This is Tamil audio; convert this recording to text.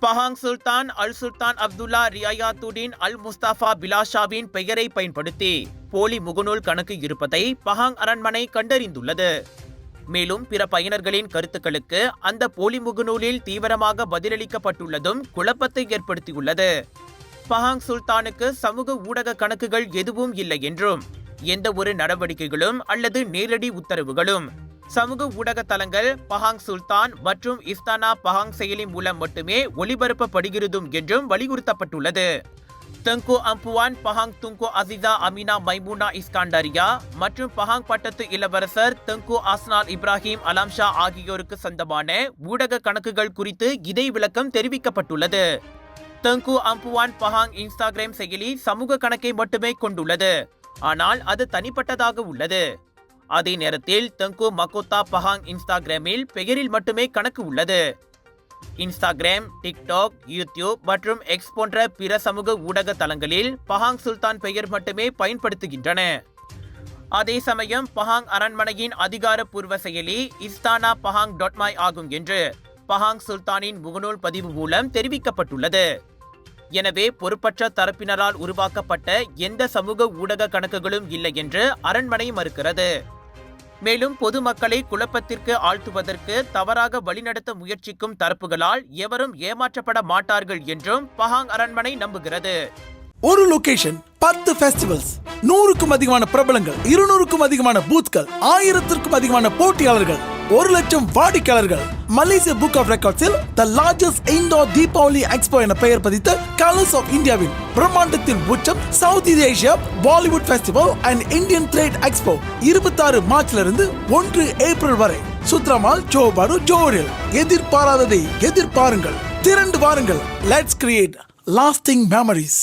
பஹாங் சுல்தான் அல் சுல்தான் அப்துல்லா ரியாயாத்துடின் அல் முஸ்தபா பிலாஷாவின் பெயரை பயன்படுத்தி போலி முகநூல் கணக்கு இருப்பதை பஹாங் அரண்மனை கண்டறிந்துள்ளது. மேலும் பிற பயனர்களின் கருத்துக்களுக்கு அந்த போலி முகநூலில் தீவிரமாக பதிலளிக்கப்பட்டுள்ளதும் குழப்பத்தை ஏற்படுத்தியுள்ளது. பஹாங் சுல்தானுக்கு சமூக ஊடக கணக்குகள் எதுவும் இல்லை என்றும் எந்த ஒரு நடவடிக்கைகளும் அல்லது நேரடி உத்தரவுகளும் சமூக ஊடக தளங்கள் பஹாங் சுல்தான் மற்றும் இஸ்தானா பஹாங் செயலி மூலம் மட்டுமே ஒளிபரப்பப்படுகிறதும் என்றும் வலியுறுத்தப்பட்டுள்ளது. Tengku Ampuan Pahang Tunku Azizah Aminah Maimunah Iskandariah மற்றும் பஹாங் பட்டத்து இளவரசர் தங்கு அஸ்னால் இப்ராஹிம் அலாம்ஷா ஆகியோருக்கு சொந்தமான ஊடக கணக்குகள் குறித்து இதை விளக்கம் தெரிவிக்கப்பட்டுள்ளது. தங்கு அம்புவான் பஹாங் இன்ஸ்டாகிராம் செயலி சமூக கணக்கை மட்டுமே கொண்டுள்ளது, ஆனால் அது தனிப்பட்டதாக உள்ளது. அதே நேரத்தில் தங்கு மகோத்தா பஹாங் இன்ஸ்டாகிராமில் பெயரில் மட்டுமே கணக்கு உள்ளது. இன்ஸ்டாகிராம், டிக்டாக், யூடியூப் மற்றும் எக்ஸ் போன்ற பிற சமூக ஊடக தளங்களில் பஹாங் சுல்தான் பெயர் மட்டுமே பயன்படுத்துகின்றன. அதே சமயம் பஹாங் அரண்மனையின் அதிகாரப்பூர்வ செயலி இஸ்தானா பஹாங் .my ஆகும் என்று பஹாங் சுல்தானின் முகநூல் பதிவு மூலம் தெரிவிக்கப்பட்டுள்ளது. எனவே பொறுப்பற்ற தரப்பினரால் உருவாக்கப்பட்ட எந்த சமூக ஊடக கணக்குகளும் இல்லை என்று அரண்மனை மறுக்கிறது. மேலும் பொதுமக்களை குழப்பத்திற்கு ஆழ்த்துவதற்கு தவறாக வழிநடத்த முயற்சிக்கும் தரப்புகளால் எவரும் ஏமாற்றப்பட மாட்டார்கள் என்றும் பஹாங் அரண்மனை நம்புகிறது. ஒரு லொகேஷன், 10 ஃபெஸ்டிவல்ஸ், 100க்கும் அதிகமான பிரபலங்கள், 200க்கும் அதிகமான பூத்கள், 1000த்திற்கும் அதிகமான போட்டியாளர்கள், 1,00,000 வாடிக்கையாளர்கள். மலேசியா புக் ஆஃப் ரெக்கார்ட்ஸில் the largest indoor Deepavali expo என பெயர் பதித்த கலர்ஸ் ஆஃப் இந்தியாவின் பிரம்மாண்டத்தின் உச்சம் south Asia Bollywood festival and Indian trade expo 26 மார்ச்லிருந்து 1 ஏப்ரல் வரை சுத்ரமால் ஜோபாடு ஜோரில். எதிர்பாராததை எதிர்பாருங்கள், திரண்டு வாருங்கள். Let's create lasting memories.